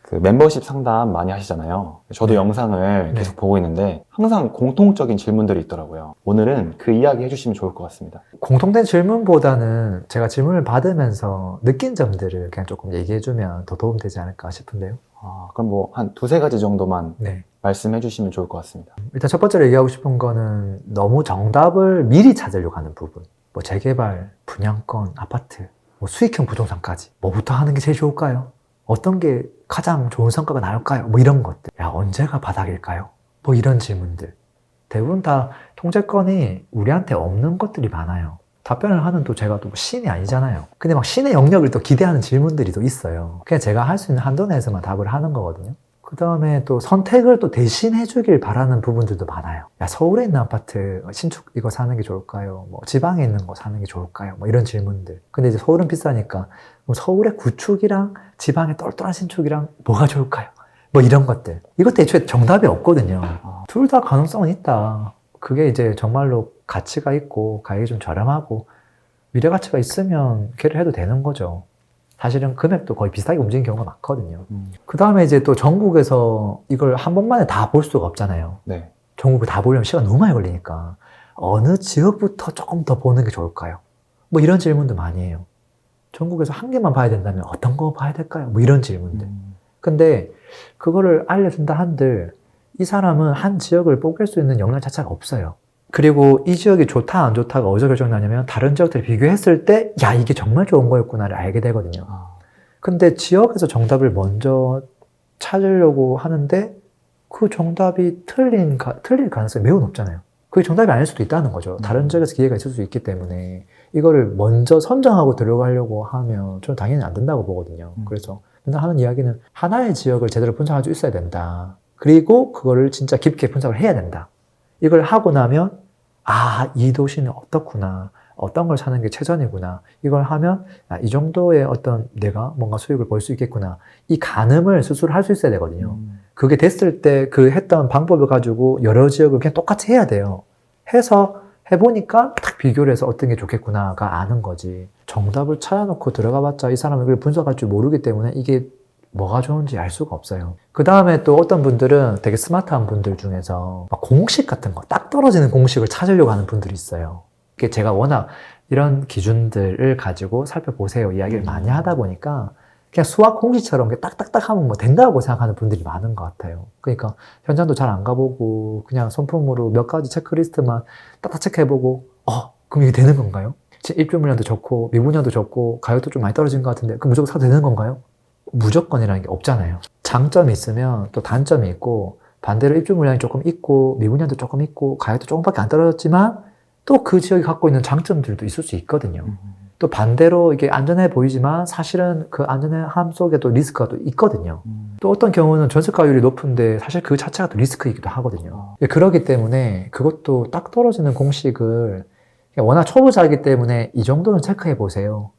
그 멤버십 상담 많이 하시잖아요. 저도 네. 영상을 계속 보고 있는데 항상 공통적인 질문들이 있더라고요. 오늘은 그 이야기 해주시면 좋을 것 같습니다. 공통된 질문보다는 제가 질문을 받으면서 느낀 점들을 그냥 조금 얘기해주면 더 도움되지 않을까 싶은데요. 그럼 뭐 한 두세 가지 정도만 네. 말씀해 주시면 좋을 것 같습니다. 일단 첫 번째로 얘기하고 싶은 거는 너무 정답을 미리 찾으려고 하는 부분. 뭐 재개발, 분양권, 아파트, 뭐 수익형 부동산까지. 뭐부터 하는 게 제일 좋을까요? 어떤 게 가장 좋은 성과가 나올까요? 뭐 이런 것들. 야, 언제가 바닥일까요? 뭐 이런 질문들. 대부분 다 통제권이 우리한테 없는 것들이 많아요. 답변을 하는 또 제가 또 신이 아니잖아요. 근데 막 신의 영역을 또 기대하는 질문들이 또 있어요. 그냥 제가 할 수 있는 한도 내에서만 답을 하는 거거든요. 그 다음에 또 선택을 또 대신 해주길 바라는 부분들도 많아요. 야, 서울에 있는 아파트 신축 이거 사는 게 좋을까요? 뭐 지방에 있는 거 사는 게 좋을까요? 뭐 이런 질문들. 근데 이제 서울은 비싸니까 뭐 서울의 구축이랑 지방의 똘똘한 신축이랑 뭐가 좋을까요? 뭐 이런 것들. 이것도 애초에 정답이 없거든요. 둘 다 가능성은 있다. 그게 이제 정말로 가치가 있고 가격이 좀 저렴하고 미래 가치가 있으면 걔를 해도 되는 거죠. 사실은 금액도 거의 비슷하게 움직이는 경우가 많거든요. 그 다음에 이제 또 전국에서 이걸 한 번만에 다 볼 수가 없잖아요. 네. 전국을 다 보려면 시간 너무 많이 걸리니까 어느 지역부터 조금 더 보는 게 좋을까요? 뭐 이런 질문도 많이 해요. 전국에서 한 개만 봐야 된다면 어떤 거 봐야 될까요? 뭐 이런 질문들. 근데 그거를 알려준다 한들 이 사람은 한 지역을 뽑을 수 있는 역량 자체가 없어요. 그리고 이 지역이 좋다 안 좋다가 어디서 결정나냐면 다른 지역들을 비교했을 때 야 이게 정말 좋은 거였구나를 알게 되거든요. 근데 지역에서 정답을 먼저 찾으려고 하는데 그 정답이 틀릴 가능성이 매우 높잖아요. 그게 정답이 아닐 수도 있다는 거죠. 다른 지역에서 기회가 있을 수 있기 때문에 이거를 먼저 선정하고 들어가려고 하면 저는 당연히 안 된다고 보거든요. 그래서 맨날 하는 이야기는 하나의 지역을 제대로 분석할 수 있어야 된다. 그리고 그거를 진짜 깊게 분석을 해야 된다. 이걸 하고 나면 이 도시는 어떻구나. 어떤 걸 사는 게 최선이구나. 이걸 하면 이 정도의 어떤 내가 뭔가 수익을 벌 수 있겠구나. 이 가늠을 스스로 할 수 있어야 되거든요. 그게 됐을 때 그 했던 방법을 가지고 여러 지역을 그냥 똑같이 해야 돼요. 해서 해보니까 딱 비교를 해서 어떤 게 좋겠구나가 아는 거지. 정답을 찾아놓고 들어가봤자 이 사람은 이걸 분석할 줄 모르기 때문에 이게 뭐가 좋은지 알 수가 없어요. 그 다음에 또 어떤 분들은 되게 스마트한 분들 중에서 막 공식 같은 거, 딱 떨어지는 공식을 찾으려고 하는 분들이 있어요. 그게 제가 워낙 이런 기준들을 가지고 살펴보세요 이야기를 많이 하다 보니까 그냥 수학 공식처럼 딱딱딱 하면 뭐 된다고 생각하는 분들이 많은 것 같아요. 그러니까 현장도 잘 안 가보고 그냥 손품으로 몇 가지 체크리스트만 딱딱 체크해보고 그럼 이게 되는 건가요? 입주 물량도 좋고 미분양도 좋고 가격도 좀 많이 떨어진 것 같은데 그럼 무조건 사도 되는 건가요? 무조건이라는 게 없잖아요. 장점이 있으면 또 단점이 있고 반대로 입주 물량이 조금 있고 미분양도 조금 있고 가격도 조금밖에 안 떨어졌지만 또 그 지역이 갖고 있는 장점들도 있을 수 있거든요. 또 반대로 이게 안전해 보이지만 사실은 그 안전함 속에도 리스크가 또 있거든요. 또 어떤 경우는 전세가율이 높은데 사실 그 자체가 또 리스크이기도 하거든요. 그렇기 때문에 그것도 딱 떨어지는 공식을 워낙 초보자이기 때문에 이 정도는 체크해 보세요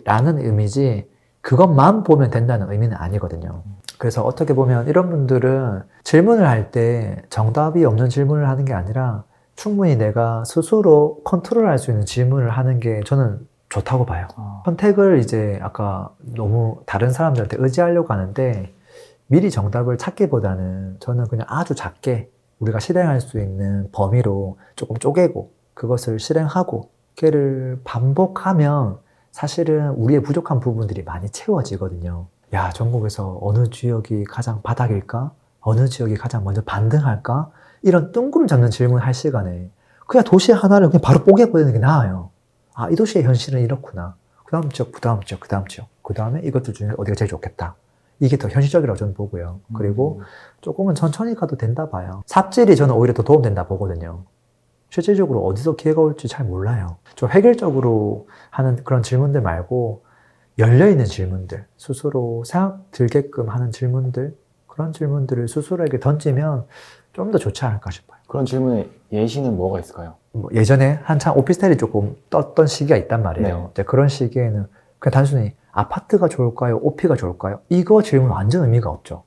라는 의미지 그것만 보면 된다는 의미는 아니거든요. 그래서 어떻게 보면 이런 분들은 질문을 할 때 정답이 없는 질문을 하는 게 아니라 충분히 내가 스스로 컨트롤할 수 있는 질문을 하는 게 저는 좋다고 봐요. 선택을 이제 아까 너무 다른 사람들한테 의지하려고 하는데 미리 정답을 찾기보다는 저는 그냥 아주 작게 우리가 실행할 수 있는 범위로 조금 쪼개고 그것을 실행하고 걔를 반복하면 사실은 우리의 부족한 부분들이 많이 채워지거든요. 야, 전국에서 어느 지역이 가장 바닥일까? 어느 지역이 가장 먼저 반등할까? 이런 뜬구름 잡는 질문을 할 시간에 그냥 도시 하나를 그냥 바로 뽀개버리는 게 나아요. 이 도시의 현실은 이렇구나. 그 다음 지역, 그 다음 지역, 그 다음 지역. 그 다음에 이것들 중에 어디가 제일 좋겠다. 이게 더 현실적이라고 저는 보고요. 그리고 조금은 천천히 가도 된다 봐요. 삽질이 저는 오히려 더 도움된다 보거든요. 실질적으로 어디서 기회가 올지 잘 몰라요. 좀 획일적으로 하는 그런 질문들 말고 열려있는 질문들, 스스로 생각 들게끔 하는 질문들, 그런 질문들을 스스로에게 던지면 좀 더 좋지 않을까 싶어요. 그런 질문에 예시는 뭐가 있을까요? 예전에 한참 오피스텔이 조금 떴던 시기가 있단 말이에요. 네. 그런 시기에는 그냥 단순히 아파트가 좋을까요? 오피가 좋을까요? 이거 질문 완전 의미가 없죠.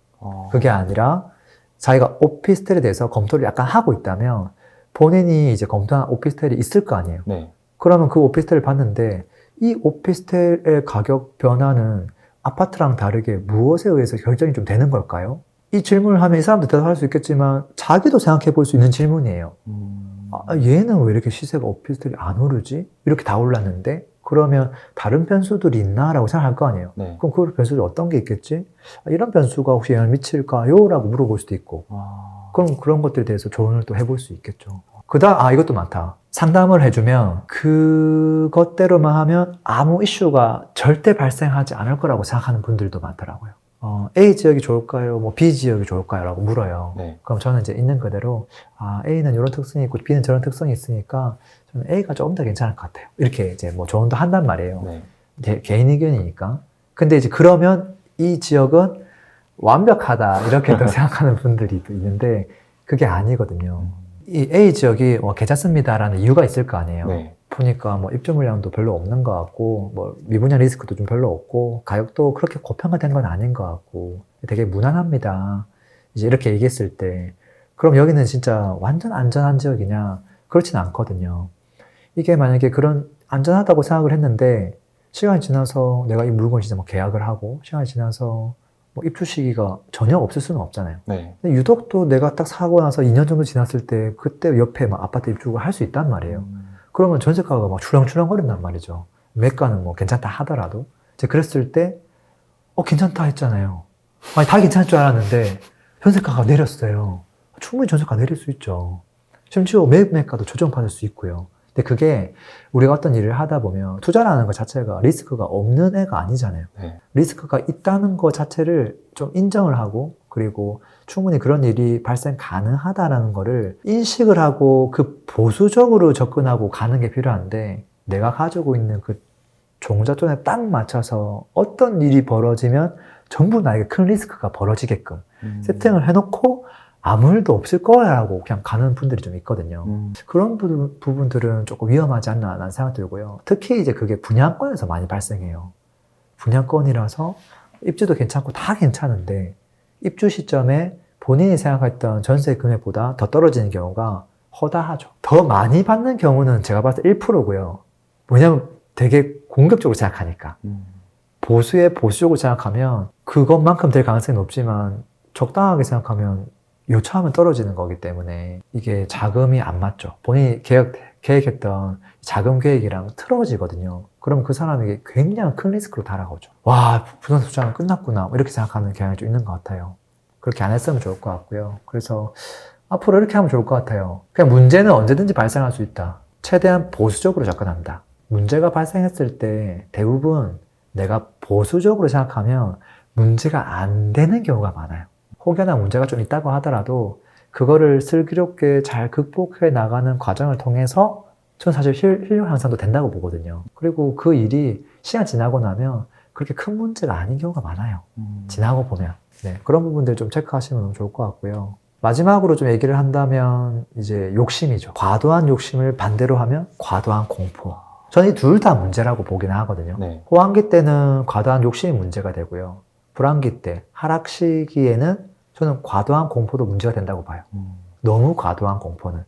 그게 아니라 자기가 오피스텔에 대해서 검토를 약간 하고 있다면 본인이 이제 검토한 오피스텔이 있을 거 아니에요. 네. 그러면 그 오피스텔을 봤는데 이 오피스텔의 가격 변화는 아파트랑 다르게 무엇에 의해서 결정이 좀 되는 걸까요? 이 질문을 하면 이 사람도 대답할 수 있겠지만 자기도 생각해 볼 수 있는 질문이에요. 얘는 왜 이렇게 시세가 오피스텔이 안 오르지? 이렇게 다 올랐는데? 그러면 다른 변수들이 있나라고 생각할 거 아니에요. 네. 그럼 그 변수들이 어떤 게 있겠지? 이런 변수가 혹시 영향을 미칠까요? 라고 물어볼 수도 있고. 그럼 그런 것들에 대해서 조언을 또 해볼 수 있겠죠. 이것도 많다. 상담을 해주면 그것대로만 하면 아무 이슈가 절대 발생하지 않을 거라고 생각하는 분들도 많더라고요. A 지역이 좋을까요? 뭐 B 지역이 좋을까요? 라고 물어요. 네. 그럼 저는 이제 있는 그대로 A는 이런 특성이 있고 B는 저런 특성이 있으니까 저는 A가 조금 더 괜찮을 것 같아요. 이렇게 이제 뭐 조언도 한단 말이에요. 네. 개인 의견이니까. 근데 이제 그러면 이 지역은 완벽하다 이렇게 또 생각하는 분들이 또 있는데 그게 아니거든요. 이 A 지역이 괜찮습니다라는 이유가 있을 거 아니에요. 네. 보니까 뭐 입주 물량도 별로 없는 것 같고 뭐 미분양 리스크도 좀 별로 없고 가격도 그렇게 고평가된 건 아닌 것 같고 되게 무난합니다. 이제 이렇게 얘기했을 때 그럼 여기는 진짜 완전 안전한 지역이냐? 그렇진 않거든요. 이게 만약에 그런 안전하다고 생각을 했는데 시간이 지나서 내가 이 물건 진짜 뭐 계약을 하고 시간이 지나서 뭐 입주 시기가 전혀 없을 수는 없잖아요. 네. 근데 유독 또 내가 딱 사고 나서 2년 정도 지났을 때 그때 옆에 막 아파트 입주를 할 수 있단 말이에요. 그러면 전세가가 막 출렁출렁거린단 말이죠. 매가는 뭐 괜찮다 하더라도. 이제 그랬을 때, 괜찮다 했잖아요. 아니, 다 괜찮을 줄 알았는데, 전세가가 내렸어요. 충분히 전세가 내릴 수 있죠. 심지어 매매가도 조정받을 수 있고요. 근데 그게 우리가 어떤 일을 하다 보면 투자라는 것 자체가 리스크가 없는 애가 아니잖아요. 네. 리스크가 있다는 것 자체를 좀 인정을 하고, 그리고 충분히 그런 일이 발생 가능하다라는 거를 인식을 하고 그 보수적으로 접근하고 가는 게 필요한데 내가 가지고 있는 그 종잣돈에 딱 맞춰서 어떤 일이 벌어지면 전부 나에게 큰 리스크가 벌어지게끔 세팅을 해놓고 아무 일도 없을 거라고 그냥 가는 분들이 좀 있거든요. 그런 부분들은 조금 위험하지 않나 라는 생각 들고요. 특히 이제 그게 분양권에서 많이 발생해요. 분양권이라서 입주도 괜찮고 다 괜찮은데 입주 시점에 본인이 생각했던 전세 금액보다 더 떨어지는 경우가 허다하죠. 더 많이 받는 경우는 제가 봤을 때 1%고요. 왜냐면 되게 공격적으로 생각하니까. 보수적으로 생각하면 그것만큼 될 가능성이 높지만 적당하게 생각하면 요차하면 떨어지는 거기 때문에 이게 자금이 안 맞죠. 본인이 계획했던 자금 계획이랑 틀어지거든요. 그럼 그 사람에게 굉장히 큰 리스크로 다가오죠. 와, 부동산 투자는 끝났구나. 이렇게 생각하는 경향이 좀 있는 것 같아요. 그렇게 안 했으면 좋을 것 같고요. 그래서 앞으로 이렇게 하면 좋을 것 같아요. 그냥 문제는 언제든지 발생할 수 있다. 최대한 보수적으로 접근한다. 문제가 발생했을 때 대부분 내가 보수적으로 생각하면 문제가 안 되는 경우가 많아요. 혹여나 문제가 좀 있다고 하더라도 그거를 슬기롭게 잘 극복해 나가는 과정을 통해서 저는 사실 실력 향상도 된다고 보거든요. 그리고 그 일이 시간 지나고 나면 그렇게 큰 문제가 아닌 경우가 많아요. 지나고 보면. 네, 그런 부분들 좀 체크하시면 너무 좋을 것 같고요. 마지막으로 좀 얘기를 한다면 이제 욕심이죠. 과도한 욕심을 반대로 하면 과도한 공포. 저는 이 둘 다 문제라고 보긴 하거든요. 네. 호황기 때는 과도한 욕심이 문제가 되고요. 불황기 때, 하락 시기에는 저는 과도한 공포도 문제가 된다고 봐요. 너무 과도한 공포는.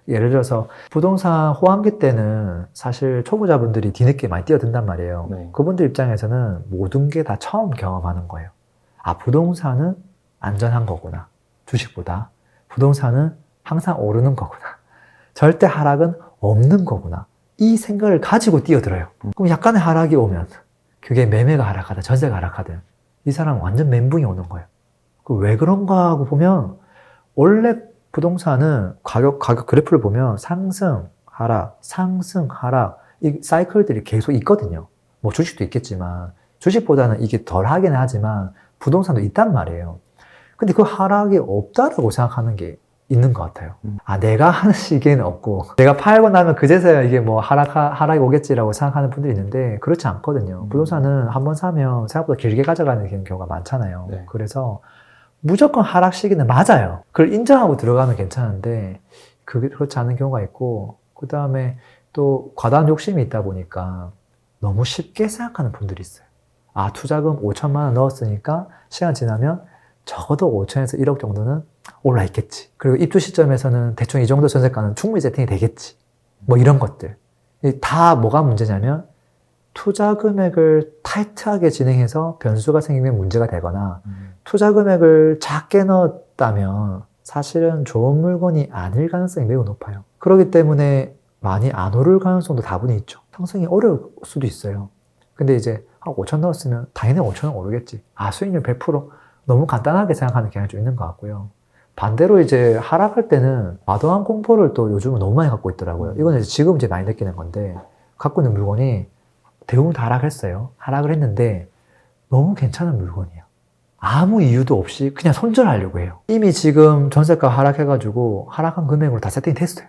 예를 들어서 부동산 호황기 때는 사실 초보자분들이 뒤늦게 많이 뛰어든단 말이에요. 네. 그분들 입장에서는 모든 게 다 처음 경험하는 거예요. 부동산은 안전한 거구나. 주식보다. 부동산은 항상 오르는 거구나. 절대 하락은 없는 거구나. 이 생각을 가지고 뛰어들어요. 그럼 약간의 하락이 오면 그게 매매가 하락하든 전세가 하락하든 이 사람은 완전 멘붕이 오는 거예요. 왜 그런가 하고 보면 원래 부동산은 가격 그래프를 보면 상승, 하락, 이 사이클들이 계속 있거든요. 뭐 주식도 있겠지만 주식보다는 이게 덜 하긴 하지만 부동산도 있단 말이에요. 근데 그 하락이 없다라고 생각하는 게 있는 것 같아요. 내가 하는 시기에는 없고 내가 팔고 나면 그제서야 이게 뭐 하락이 오겠지라고 생각하는 분들이 있는데 그렇지 않거든요. 부동산은 한번 사면 생각보다 길게 가져가는 경우가 많잖아요. 네. 그래서 무조건 하락 시기는 맞아요. 그걸 인정하고 들어가면 괜찮은데 그게 그렇지 않은 경우가 있고 그 다음에 또 과다한 욕심이 있다 보니까 너무 쉽게 생각하는 분들이 있어요. 투자금 5천만 원 넣었으니까 시간 지나면 적어도 5천에서 1억 정도는 올라 있겠지. 그리고 입주 시점에서는 대충 이 정도 전세가는 충분히 세팅이 되겠지. 뭐 이런 것들. 다 뭐가 문제냐면 투자 금액을 타이트하게 진행해서 변수가 생기면 문제가 되거나 투자 금액을 작게 넣었다면 사실은 좋은 물건이 아닐 가능성이 매우 높아요. 그렇기 때문에 많이 안 오를 가능성도 다분히 있죠. 상승이 어려울 수도 있어요. 근데 이제 한 5천 넣었으면 당연히 5천은 오르겠지. 수익률 100%? 너무 간단하게 생각하는 경향이 좀 있는 것 같고요. 반대로 이제 하락할 때는 과도한 공포를 또 요즘은 너무 많이 갖고 있더라고요. 이거는 지금 이제 많이 느끼는 건데, 갖고 있는 물건이 대부분 다 하락했어요. 하락을 했는데 너무 괜찮은 물건이에요. 아무 이유도 없이 그냥 손절하려고 해요. 이미 지금 전세가 하락해가지고 하락한 금액으로 다 세팅이 됐어요.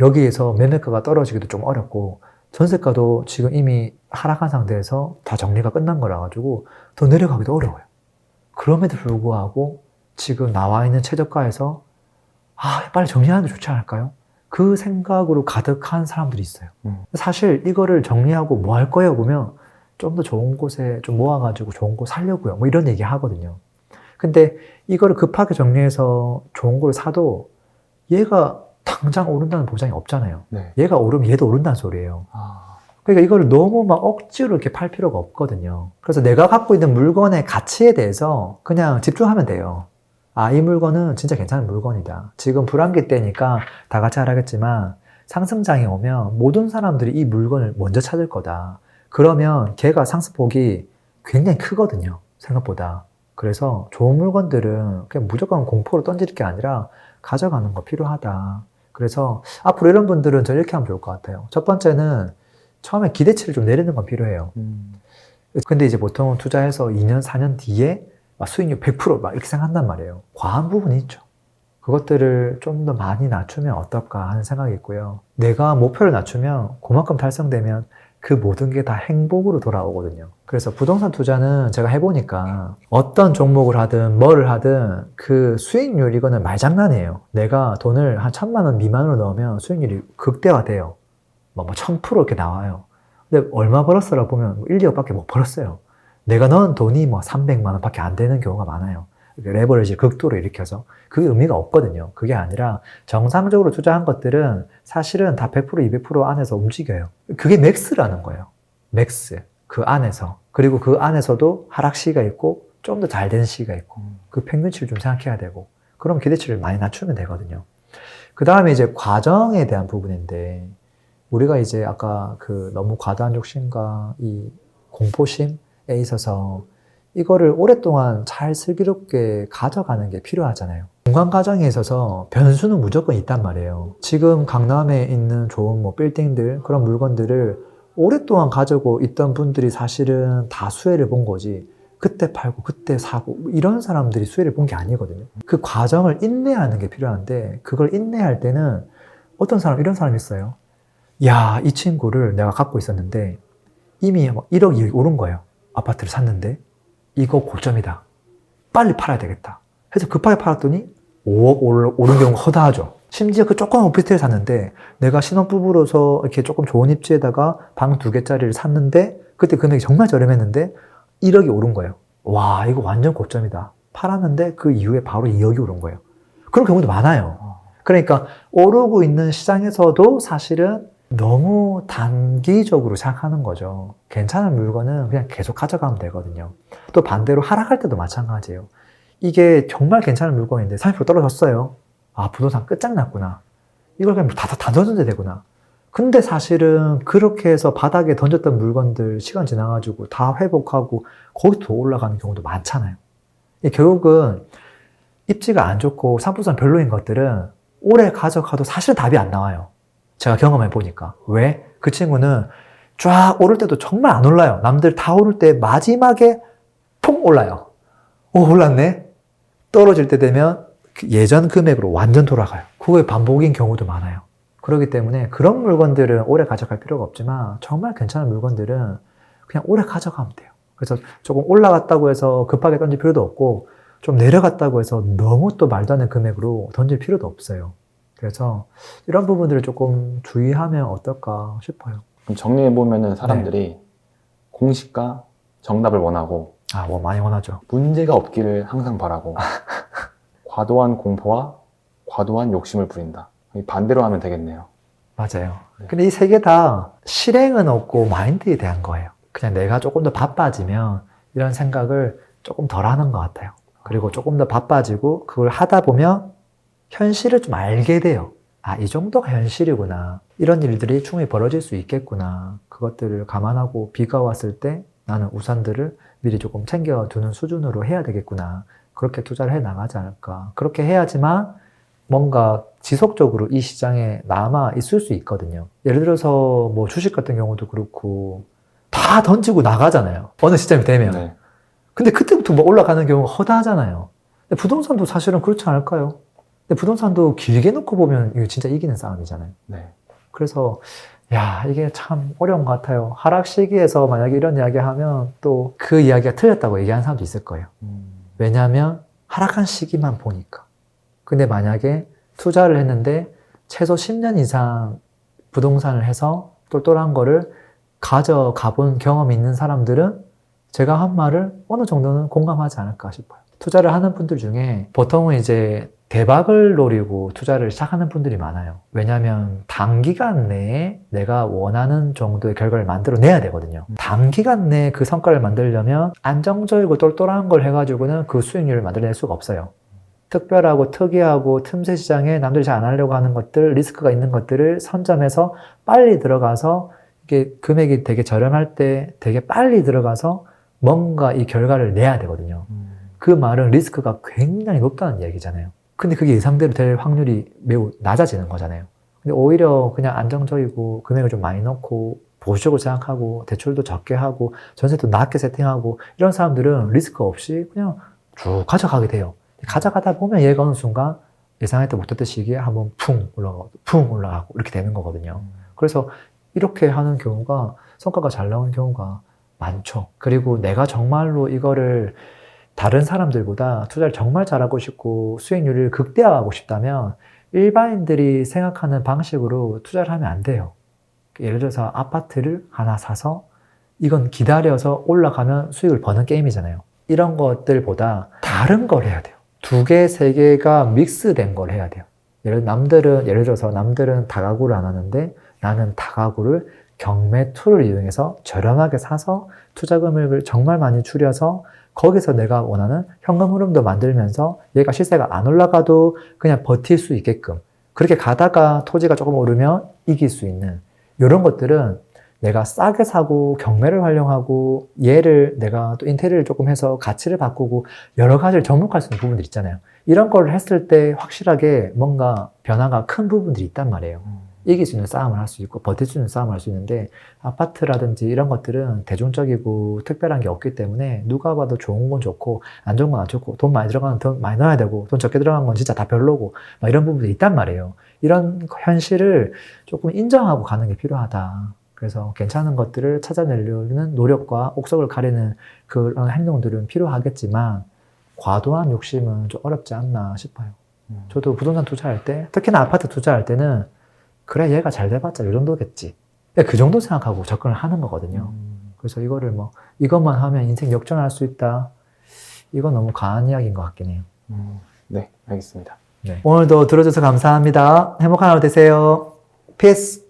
여기에서 매매가가 떨어지기도 좀 어렵고 전세가도 지금 이미 하락한 상태에서 다 정리가 끝난 거라 가지고 더 내려가기도 어려워요. 그럼에도 불구하고 지금 나와 있는 최저가에서 빨리 정리하는 게 좋지 않을까요? 그 생각으로 가득한 사람들이 있어요. 사실 이거를 정리하고 뭐 할 거예요? 보면 좀 더 좋은 곳에 좀 모아가지고 좋은 곳 살려고요. 뭐 이런 얘기 하거든요. 근데 이거를 급하게 정리해서 좋은 걸 사도 얘가 당장 오른다는 보장이 없잖아요. 네. 얘가 오르면 얘도 오른다는 소리예요. 그러니까 이거를 너무 막 억지로 이렇게 팔 필요가 없거든요. 그래서 내가 갖고 있는 물건의 가치에 대해서 그냥 집중하면 돼요. 이 물건은 진짜 괜찮은 물건이다. 지금 불황기 때니까 다 같이 하라겠지만 상승장이 오면 모든 사람들이 이 물건을 먼저 찾을 거다. 그러면 걔가 상승폭이 굉장히 크거든요. 생각보다. 그래서 좋은 물건들은 그냥 무조건 공포로 던질 게 아니라 가져가는 거 필요하다. 그래서 앞으로 이런 분들은 저 이렇게 하면 좋을 것 같아요. 첫 번째는 처음에 기대치를 좀 내리는 건 필요해요. 근데 이제 보통 투자해서 2년, 4년 뒤에 수익률 100% 이렇게 생각한단 말이에요. 과한 부분이 있죠. 그것들을 좀 더 많이 낮추면 어떨까 하는 생각이 있고요. 내가 목표를 낮추면 그만큼 달성되면 그 모든 게 다 행복으로 돌아오거든요. 그래서 부동산 투자는 제가 해보니까 어떤 종목을 하든 뭐를 하든 그 수익률 이거는 말장난이에요. 내가 돈을 한 1,000만 원 미만으로 넣으면 수익률이 극대화돼요. 1000% 이렇게 나와요. 근데 얼마 벌었어라고 보면 1, 2억밖에 못 벌었어요. 내가 넣은 돈이 300만 원밖에 안 되는 경우가 많아요. 레버리지 극도로 일으켜서 그게 의미가 없거든요. 그게 아니라 정상적으로 투자한 것들은 사실은 다 100%, 200% 안에서 움직여요. 그게 맥스라는 거예요. 맥스. 그 안에서. 그리고 그 안에서도 하락 시기가 있고 좀 더 잘 되는 시기가 있고 그 평균치를 좀 생각해야 되고 그럼 기대치를 많이 낮추면 되거든요. 그 다음에 이제 과정에 대한 부분인데 우리가 이제 아까 그 너무 과도한 욕심과 이 공포심에 있어서 이거를 오랫동안 잘 슬기롭게 가져가는 게 필요하잖아요. 중간 과정에 있어서 변수는 무조건 있단 말이에요. 지금 강남에 있는 좋은 빌딩들, 그런 물건들을 오랫동안 가지고 있던 분들이 사실은 다 수혜를 본 거지. 그때 팔고 그때 사고 이런 사람들이 수혜를 본 게 아니거든요. 그 과정을 인내하는 게 필요한데 그걸 인내할 때는 어떤 사람, 이런 사람이 있어요. 이 친구를 내가 갖고 있었는데 이미 1억이 오른 거예요. 아파트를 샀는데 이거 고점이다. 빨리 팔아야 되겠다. 해서 급하게 팔았더니 5억 오른 경우가 허다하죠. 심지어 그 조그만 오피스텔 샀는데 내가 신혼부부로서 이렇게 조금 좋은 입지에다가 방 2개짜리를 샀는데 그때 금액이 정말 저렴했는데 1억이 오른 거예요. 와, 이거 완전 고점이다. 팔았는데 그 이후에 바로 2억이 오른 거예요. 그런 경우도 많아요. 그러니까 오르고 있는 시장에서도 사실은 너무 단기적으로 생각하는 거죠. 괜찮은 물건은 그냥 계속 가져가면 되거든요. 또 반대로 하락할 때도 마찬가지예요. 이게 정말 괜찮은 물건인데 30% 떨어졌어요. 부동산 끝장났구나. 이걸 그냥 다 던져야 되구나. 근데 사실은 그렇게 해서 바닥에 던졌던 물건들 시간 지나가지고 다 회복하고 거기서 더 올라가는 경우도 많잖아요. 결국은 입지가 안 좋고 상품성 별로인 것들은 오래 가져가도 사실 답이 안 나와요. 제가 경험해 보니까. 왜? 그 친구는 쫙 오를 때도 정말 안 올라요. 남들 다 오를 때 마지막에 퐁 올라요. 올랐네? 떨어질 때 되면 예전 금액으로 완전 돌아가요. 그거의 반복인 경우도 많아요. 그렇기 때문에 그런 물건들은 오래 가져갈 필요가 없지만 정말 괜찮은 물건들은 그냥 오래 가져가면 돼요. 그래서 조금 올라갔다고 해서 급하게 던질 필요도 없고 좀 내려갔다고 해서 너무 또 말도 안 되는 금액으로 던질 필요도 없어요. 그래서 이런 부분들을 조금 주의하면 어떨까 싶어요. 그럼 정리해보면은 사람들이 공시가 정답을 원하고 많이 원하죠. 문제가 없기를 항상 바라고 과도한 공포와 과도한 욕심을 부린다. 반대로 하면 되겠네요. 맞아요. 네. 근데 이 세 개 다 실행은 없고 마인드에 대한 거예요. 그냥 내가 조금 더 바빠지면 이런 생각을 조금 덜 하는 것 같아요. 그리고 조금 더 바빠지고 그걸 하다 보면 현실을 좀 알게 돼요. 아, 이 정도가 현실이구나. 이런 일들이 충분히 벌어질 수 있겠구나. 그것들을 감안하고 비가 왔을 때 나는 우산들을 미리 조금 챙겨두는 수준으로 해야 되겠구나. 그렇게 투자를 해 나가지 않을까. 그렇게 해야지만 뭔가 지속적으로 이 시장에 남아 있을 수 있거든요. 예를 들어서 뭐 주식 같은 경우도 그렇고 다 던지고 나가잖아요. 어느 시점이 되면. 네. 근데 그때부터 뭐 올라가는 경우가 허다하잖아요. 근데 부동산도 사실은 그렇지 않을까요? 근데 부동산도 길게 놓고 보면 이거 진짜 이기는 싸움이잖아요. 네. 그래서 야, 이게 참 어려운 것 같아요. 하락 시기에서 만약에 이런 이야기 하면 또 그 이야기가 틀렸다고 얘기하는 사람도 있을 거예요. 왜냐하면 하락한 시기만 보니까. 근데 만약에 투자를 했는데 최소 10년 이상 부동산을 해서 똘똘한 거를 가져가 본 경험이 있는 사람들은 제가 한 말을 어느 정도는 공감하지 않을까 싶어요. 투자를 하는 분들 중에 보통은 이제 대박을 노리고 투자를 시작하는 분들이 많아요. 왜냐하면 단기간 내에 내가 원하는 정도의 결과를 만들어내야 되거든요. 단기간 내에 그 성과를 만들려면 안정적이고 똘똘한 걸 해가지고는 그 수익률을 만들어낼 수가 없어요. 특별하고 특이하고 틈새 시장에 남들이 잘 안 하려고 하는 것들, 리스크가 있는 것들을 선점해서 빨리 들어가서 이게 금액이 되게 저렴할 때 되게 빨리 들어가서 뭔가 이 결과를 내야 되거든요. 그 말은 리스크가 굉장히 높다는 얘기잖아요. 근데 그게 예상대로 될 확률이 매우 낮아지는 거잖아요. 근데 오히려 그냥 안정적이고 금액을 좀 많이 넣고 보수적으로 생각하고 대출도 적게 하고 전세도 낮게 세팅하고 이런 사람들은 리스크 없이 그냥 쭉 가져가게 돼요. 가져가다 보면 얘가 어느 순간 예상했던 못했던 시기에 한번 풍 올라가고 이렇게 되는 거거든요. 그래서 이렇게 하는 경우가 성과가 잘 나오는 경우가 많죠. 그리고 내가 정말로 이거를 다른 사람들보다 투자를 정말 잘하고 싶고 수익률을 극대화하고 싶다면 일반인들이 생각하는 방식으로 투자를 하면 안 돼요. 예를 들어서 아파트를 하나 사서 이건 기다려서 올라가면 수익을 버는 게임이잖아요. 이런 것들보다 다른 걸 해야 돼요. 2개, 3개가 믹스된 걸 해야 돼요. 예를 들어서 남들은 다가구를 안 하는데 나는 다가구를 경매 툴을 이용해서 저렴하게 사서 투자 금액을 정말 많이 줄여서 거기서 내가 원하는 현금 흐름도 만들면서 얘가 시세가 안 올라가도 그냥 버틸 수 있게끔 그렇게 가다가 토지가 조금 오르면 이길 수 있는 이런 것들은 내가 싸게 사고 경매를 활용하고 얘를 내가 또 인테리어를 조금 해서 가치를 바꾸고 여러 가지를 접목할 수 있는 부분들 있잖아요. 이런 걸 했을 때 확실하게 뭔가 변화가 큰 부분들이 있단 말이에요. 이길 수 있는 싸움을 할 수 있고 버틸 수 있는 싸움을 할 수 있는데 아파트라든지 이런 것들은 대중적이고 특별한 게 없기 때문에 누가 봐도 좋은 건 좋고 안 좋은 건 안 좋고 돈 많이 들어가는 돈 많이 넣어야 되고 돈 적게 들어간 건 진짜 다 별로고 막 이런 부분들이 있단 말이에요. 이런 현실을 조금 인정하고 가는 게 필요하다. 그래서 괜찮은 것들을 찾아내려는 노력과 옥석을 가리는 그런 행동들은 필요하겠지만 과도한 욕심은 좀 어렵지 않나 싶어요. 저도 부동산 투자할 때 특히나 아파트 투자할 때는 그래 얘가 잘 돼봤자 이 정도겠지. 그 정도 생각하고 접근을 하는 거거든요. 그래서 이거를 이것만 하면 인생 역전할 수 있다. 이건 너무 과한 이야기인 것 같긴 해요. 네, 알겠습니다. 네. 오늘도 들어줘서 감사합니다. 행복한 하루 되세요. 피스!